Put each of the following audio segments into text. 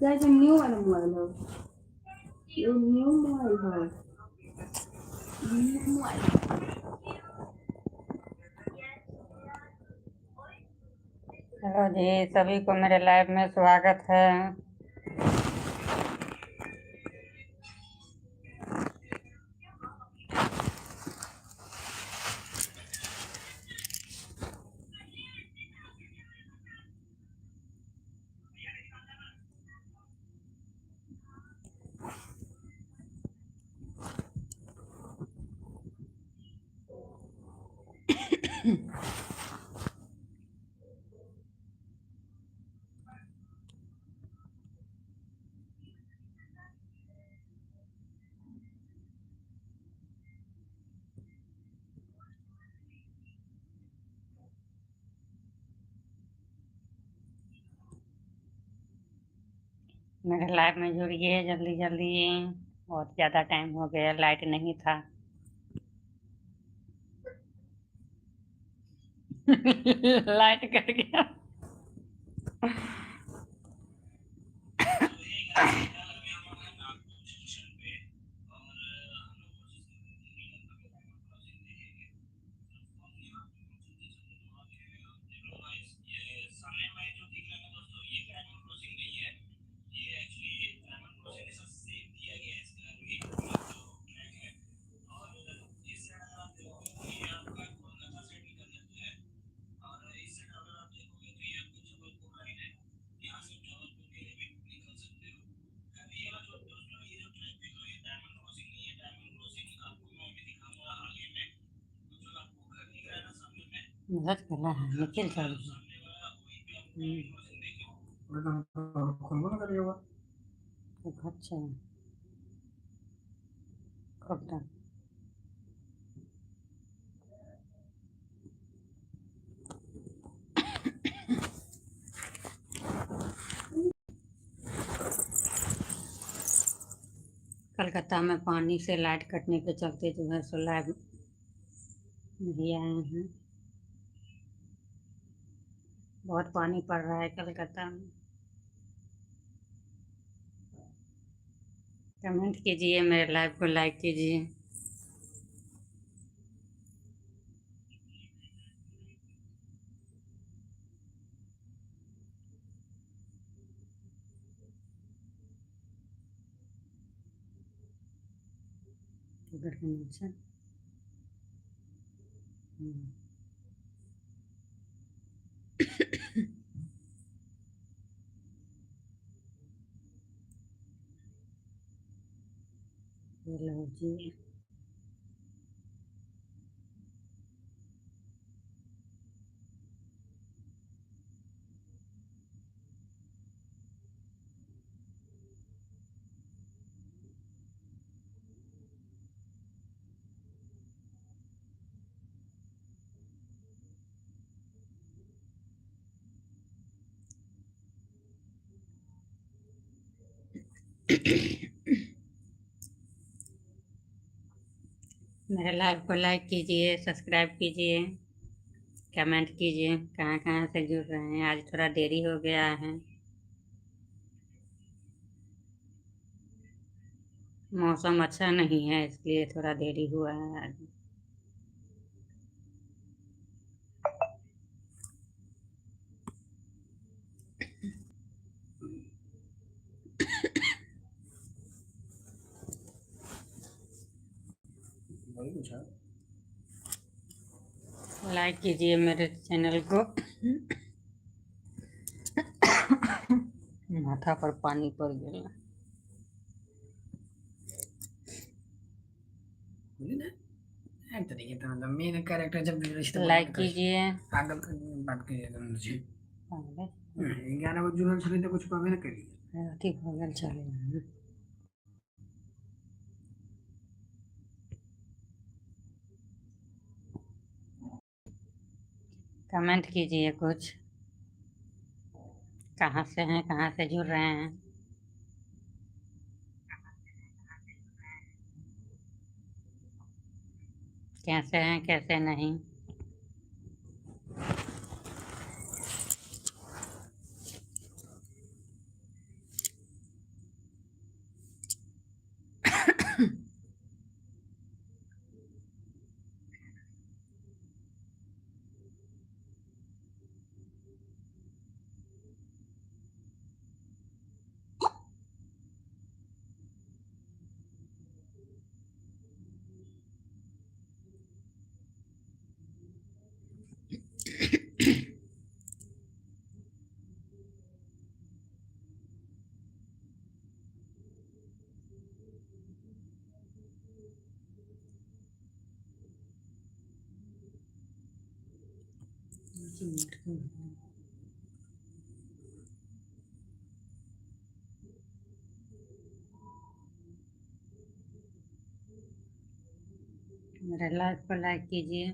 जैसे न्यू वाला मोबाइल हो, ये न्यू मोबाइल हो, न्यू मोबाइल। हेलो जी, सभी को मेरे लाइव में स्वागत है। मेरे लाइव में जुड़िए जल्दी जल्दी, बहुत ज़्यादा टाइम हो गया, लाइट नहीं था। लाइट कट गया। मदद करना है, निखिल सर। अच्छा कब कलकत्ता में पानी से लाइट कटने के चलते जो है सो लाइव नहीं आए हैं। बहुत पानी पड़ रहा है कलकत्ता में। कमेंट कीजिए, मेरे लाइव को लाइक कीजिए। अच्छा लो जी, मेरे लाइव को लाइक कीजिए, सब्सक्राइब कीजिए, कमेंट कीजिए कहाँ कहाँ से जुड़ रहे हैं। आज थोड़ा देरी हो गया है, मौसम अच्छा नहीं है इसलिए थोड़ा देरी हुआ है आज। लाइक कीजिए मेरे चैनल को। माथा पर पानी पड़ गया। मेन कैरेक्टर जब लाइक कीजिए। पागल बात करिए 11 बजे जुड़ल छलै तो कुछ कहबे न करिए। ठीक हो गया, चले। कमेंट कीजिए कुछ, कहाँ से हैं, कहाँ से जुड़ रहे हैं। कैसे हैं कैसे नहीं। मेरे लाइव को लाइक कीजिए।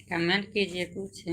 कमेंट कीजिए कुछ।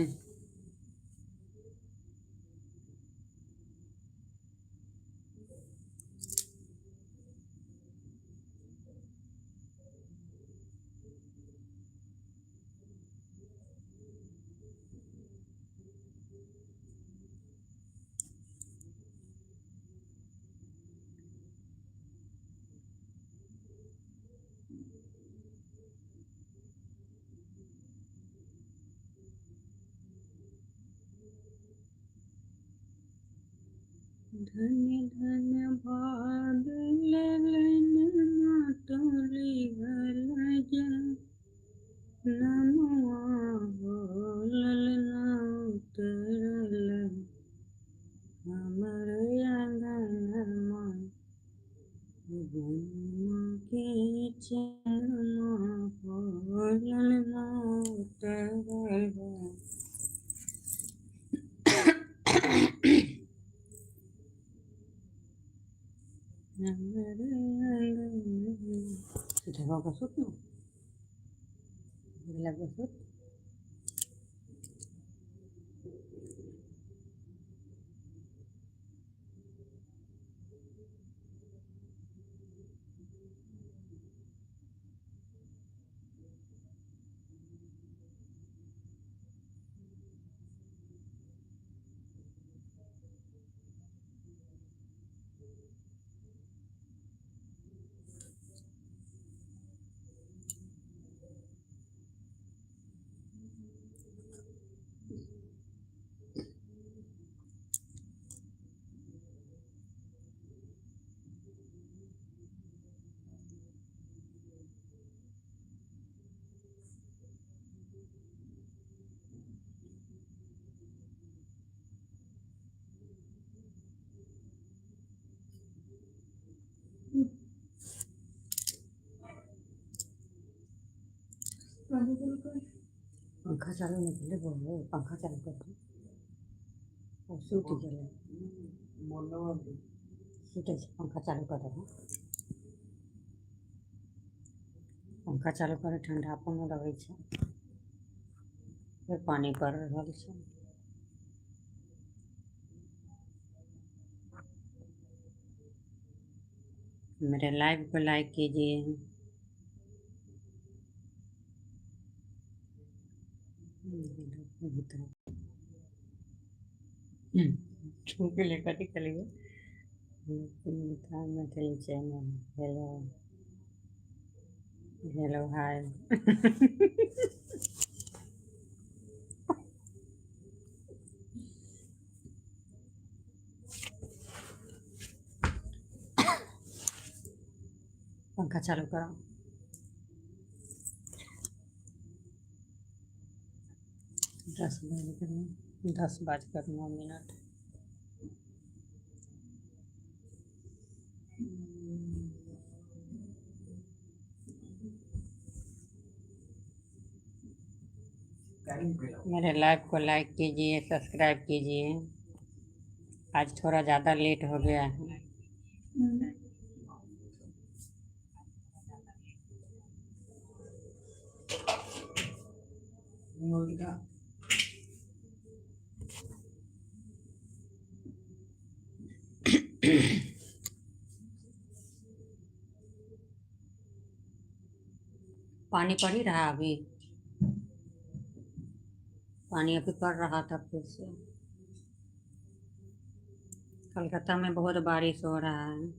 धन्य धन्य भाग ललन मातुली गलज ननुआ हो ललना उतरल हमर अंगनमा के चरमा हो ललना उतरल। Sudah mau besut no? Bila besut? पंखा चालू नहीं के लिए बोलो, पंखा चालू कर दो और सूट जले सूट से पंखा चालू कर दो। पंखा चालू करे ठंडापन लगे छे, फिर पानी पड़ रहा छे। मेरे लाइव को लाइक कीजिए। छुपे लेकर ही चलिए। Maithili channel hello hello hi. पंखा चालू करो। 10 बजकर 9 मिनट। मेरे लाइव को लाइक कीजिए, सब्सक्राइब कीजिए। आज थोड़ा ज़्यादा लेट हो गया है। पानी पड़ ही रहा अभी, पानी अभी पड़ रहा था फिर से। कलकत्ता में बहुत बारिश हो रहा है।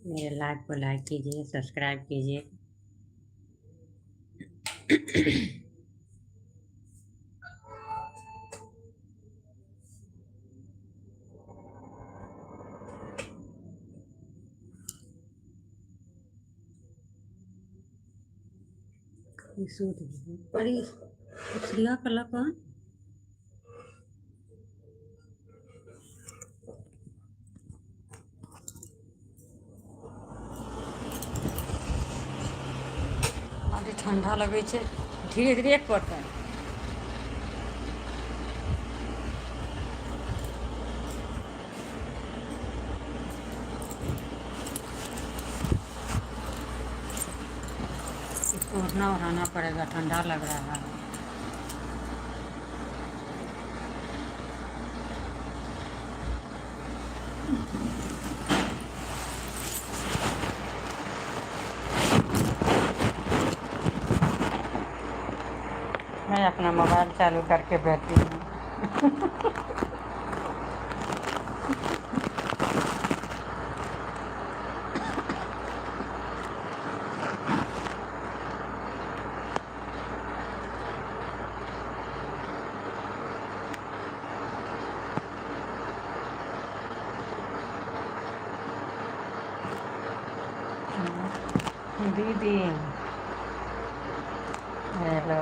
मेरे लाइव को लाइक कीजिए, सब्सक्राइब कीजिए। अरे श्रिया कला कौन? अरे ठंडा लगे छे, धीरे धीरे पड़ता है। इसको उठना उठाना पड़ेगा, ठंडा लग रहा है। मैं अपना मोबाइल चालू करके बैठी हूँ। दीदी हेलो।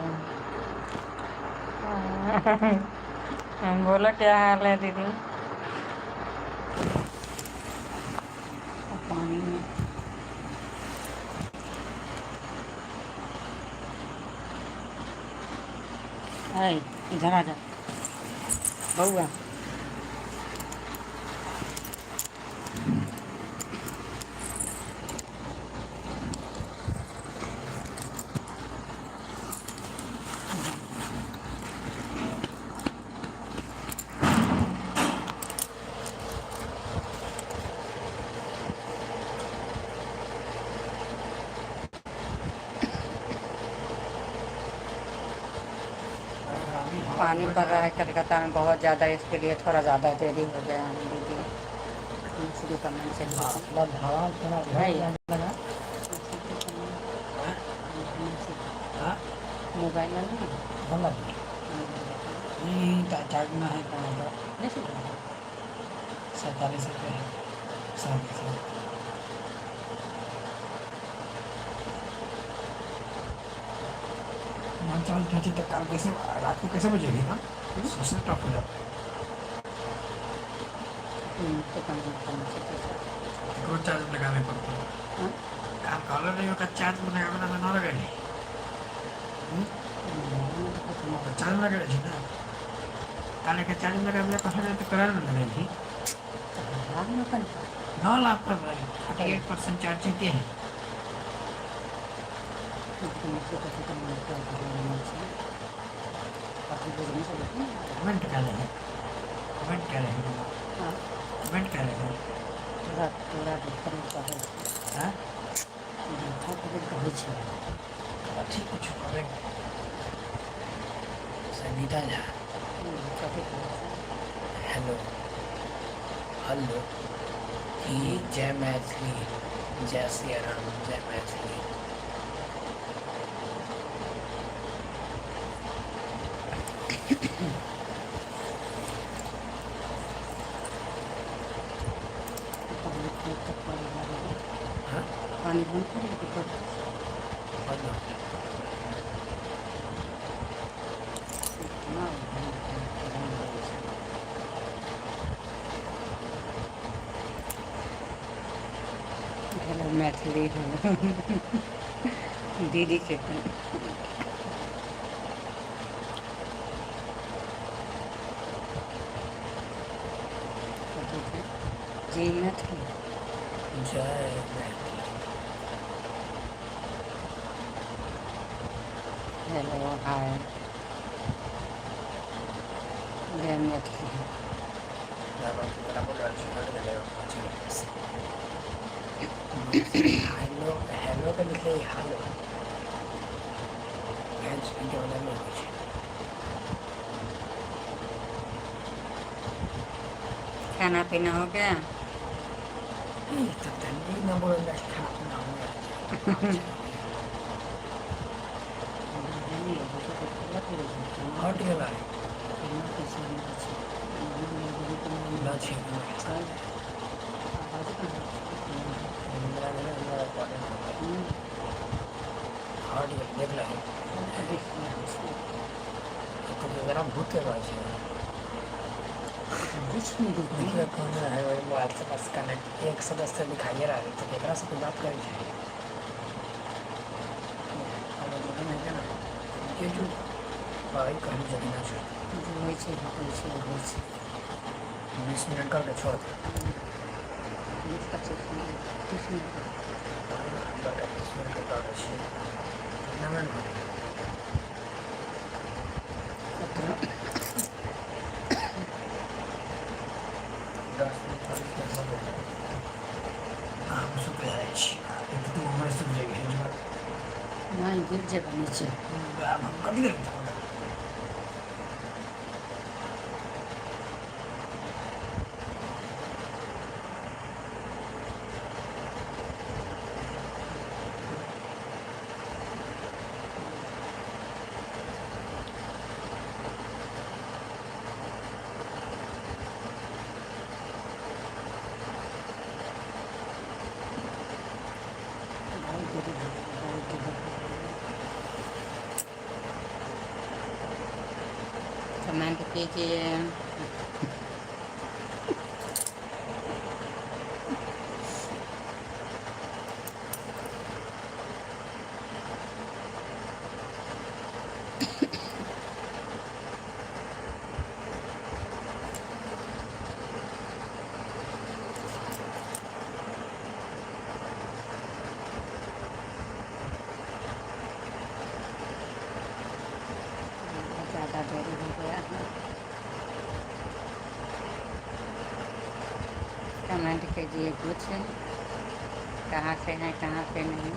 हम बोलो क्या हाल है दीदी? पानी में आई, इधर आ जा बउआ। पानी पड़ रहा है कलकत्ता में बहुत ज़्यादा, इसके लिए थोड़ा ज़्यादा देरी हो गया है दीदी। शुरू करने से मोबाइल नहीं चार्जना है कौन 47 रुपये है चावल पहुँची तक काम कैसे रात को कैसे बजेगी ना सोचना टफ हो जाता है। रोज चार्ज लगाने पड़ता है। काम कॉलर नहीं होगा चार्ज लगाना ना लगाएंगे चार्ज लगा रही ना काले के चार्ज लगा दिया कसम तो करा ना नहीं 9 लाख पर 38% चार्जिंग के है। कमेंट कर रहे हैं कमेंट कर रहे हैं कमेंट कर रहे हैं ठीक कुछ करेंगे सनीता झा हेलो हेलो ही जय मैथिली जय सिया राम जय मैथिली। पानी बंद कर हेलो मैथिली दीदी के जी मैथिली जय हेलो हाय जय मैथिली। हेलो हेलो का लिखे हेलो खाना पीना हो गया? Ito tadi nomor udah sekarang nomor. Hot gila. Baci. Hot gila देख ला है। तो जरा भूत है बाजी। देखिए कौन है वो मोबाइल से पास कनेक्ट एक सदस्य दिखाई रहा है तो देखना से कोई बात करी जाए। अब मुझे नहीं ना ये जो भाई कहीं जगह ना चाहिए। 20 मिनट करके छोड़ दे। 20-25 मिनट 30 मिनट 20 मिनट का चाहिए। कितना मिनट? 10 मिनट 40 मिनट हो गए। हम सुबह आए छी। एक तो हमारे सुबह गए हैं जो नहीं गिर जाएगा नीचे। हम कभी नहीं था। कमेंट कीजिए। ज़्यादा देरी हो गया है। कमेंट कीजिए कुछ, कहाँ से हैं कहाँ से नहीं।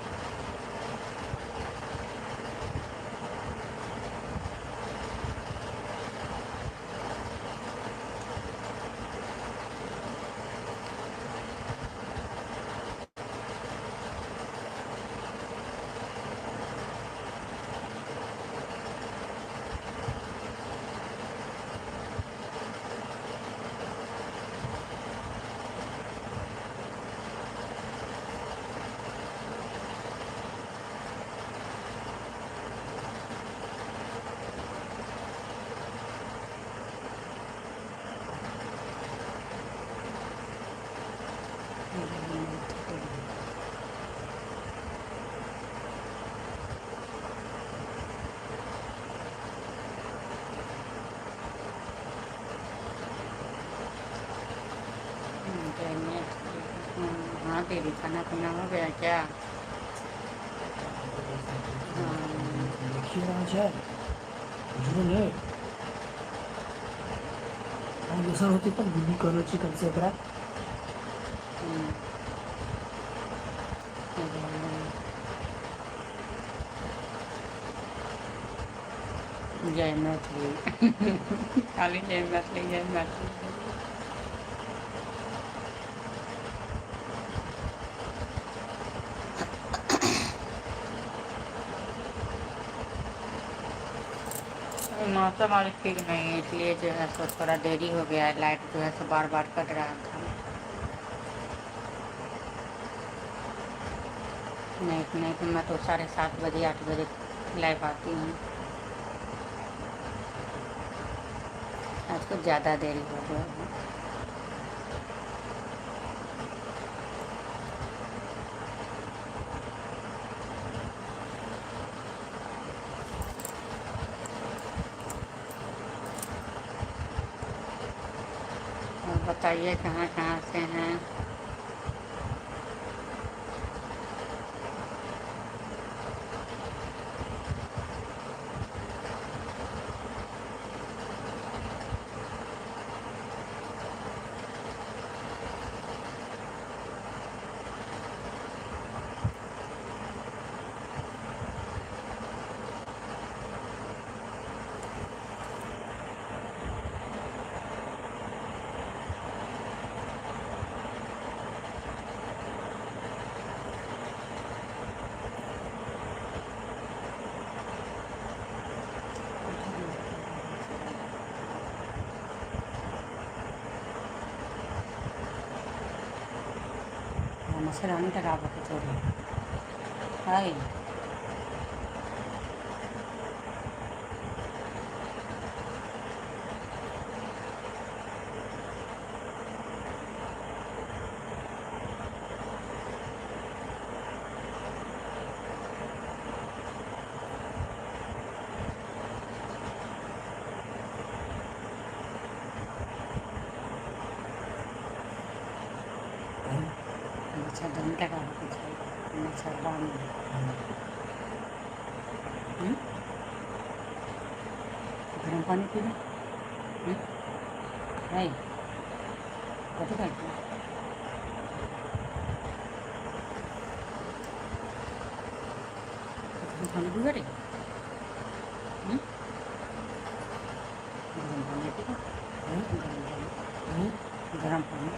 हाँ दीदी, खाना पीना हो गया क्या? देखिए आज है जुन है हम दूसरा होती पर गुडी करो चिकन से करा जय मैथिली। खाली जय मैथिली जय मैथिली। मौसम आज ठीक नहीं है, इसलिए जो है सो थोड़ा देरी हो गया है। लाइट जो है सो बार बार कट रहा था। नहीं तो मैं तो 7:30 बजे 8 बजे लाइव आती हूँ। आज कुछ ज़्यादा देरी हो गया है। और बताइए कहाँ कहाँ से हैं। मच्छरदानी लगा के चोरी है। मच्छरदानी लगा के चोरी मच्छरदानी गर्म पानी पी लो है कतो करते पानी पी गए गर्म पानी पी लो गर्म पानी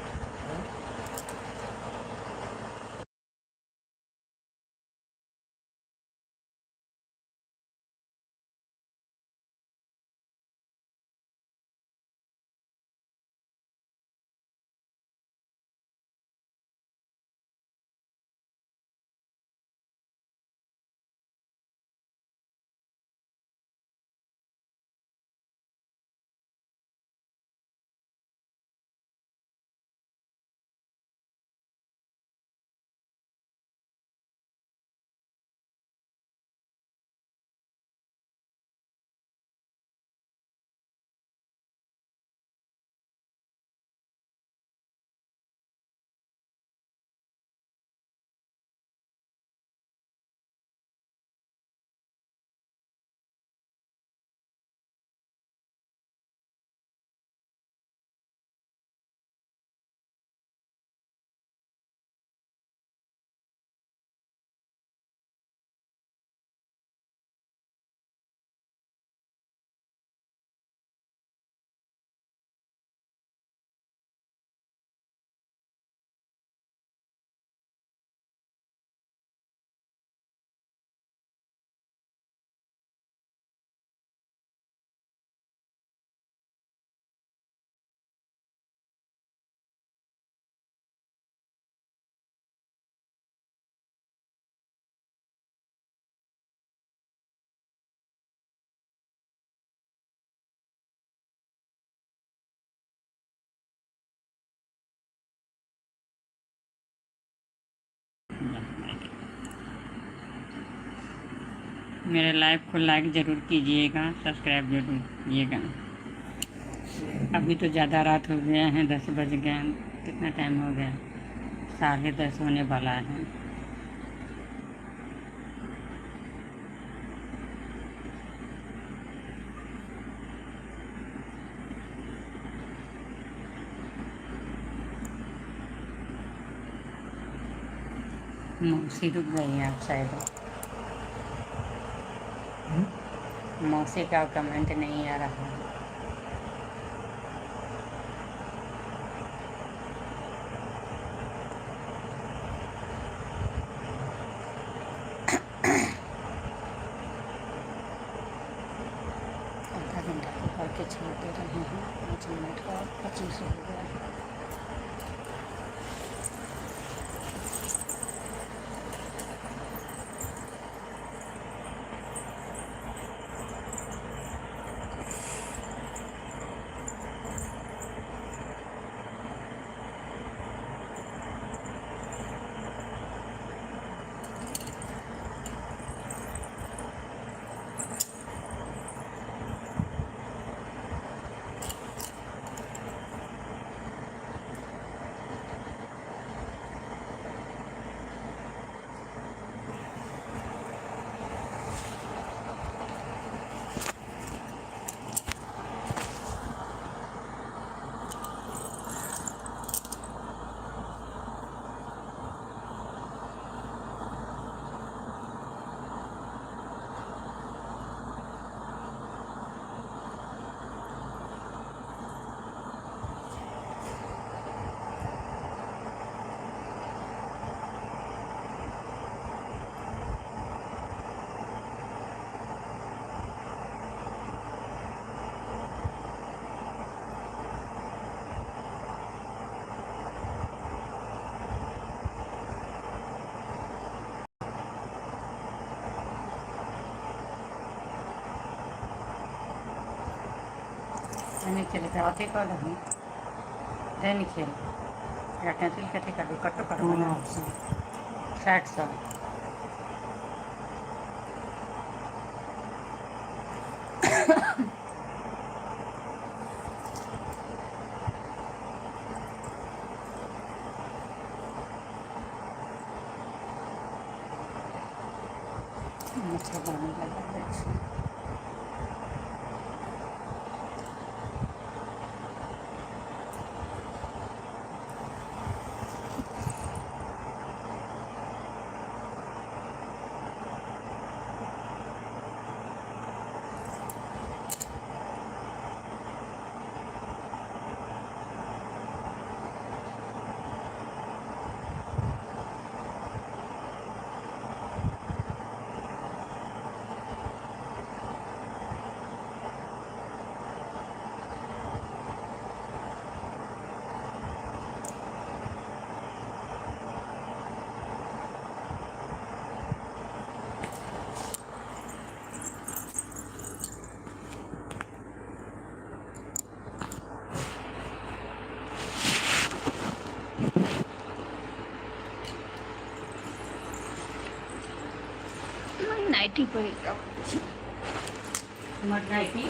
मेरे लाइव को लाइक ज़रूर कीजिएगा, सब्सक्राइब ज़रूर कीजिएगा। अभी तो ज़्यादा रात हो गया है, 10 बज गए हैं। कितना टाइम हो गया? 10:30 होने वाला है। मौसी रुक गई है आप शायद। मौसी का कमेंट नहीं आ रहा है। आधा घंटा को करके छोड़ दे रहे हैं, 5 मिनट का 25 हो गया। नहीं चले तो अति कर रही नहीं खेल या कैंसिल कैसे कर दो कटो करो कौन ना ऑप्शन 60 मच्छर बढ़ने लगा है। नाइटी पड़ी मट नाइटी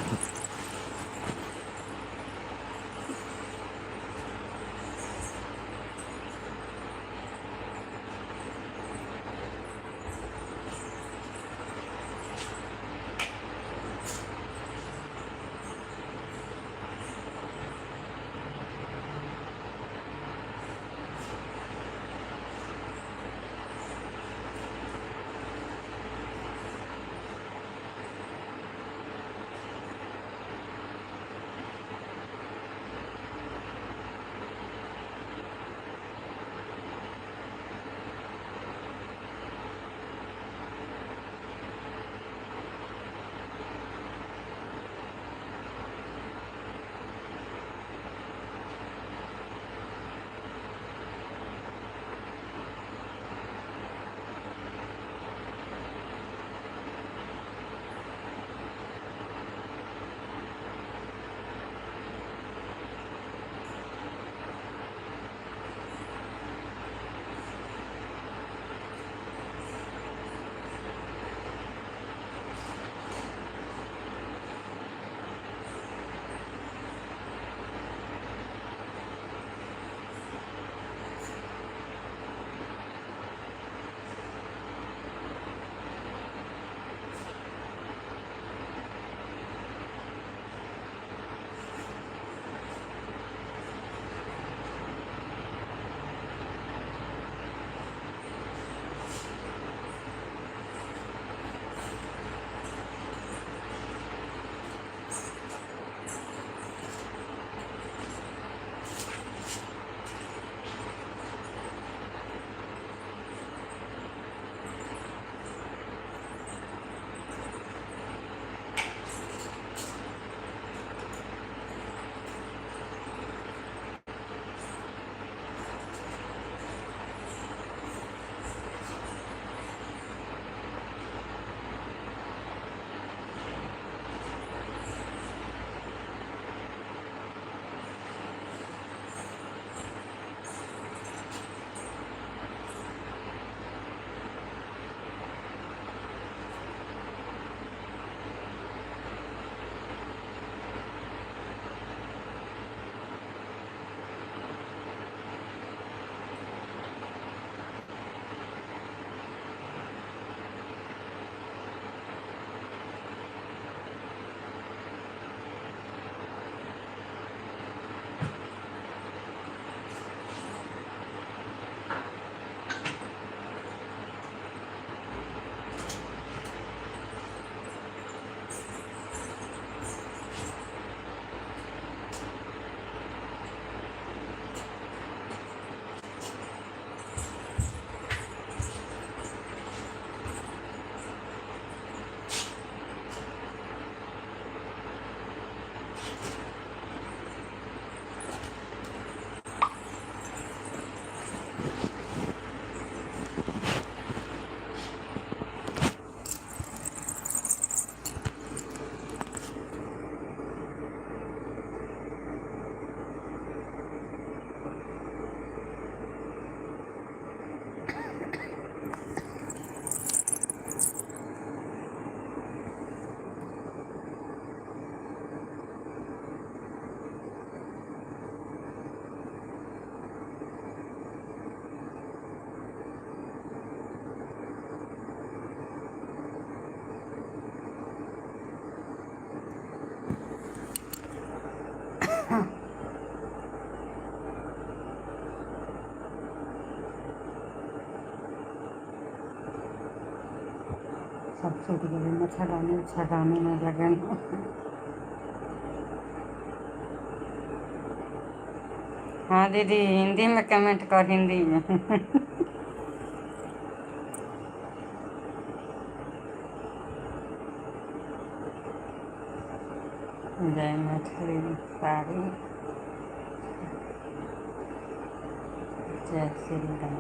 सब छूट गए मच्छरदानी में लगन। हाँ दीदी हिंदी में कमेंट कर, हिंदी में। जय मैथिली साड़ी, जय श्री राम।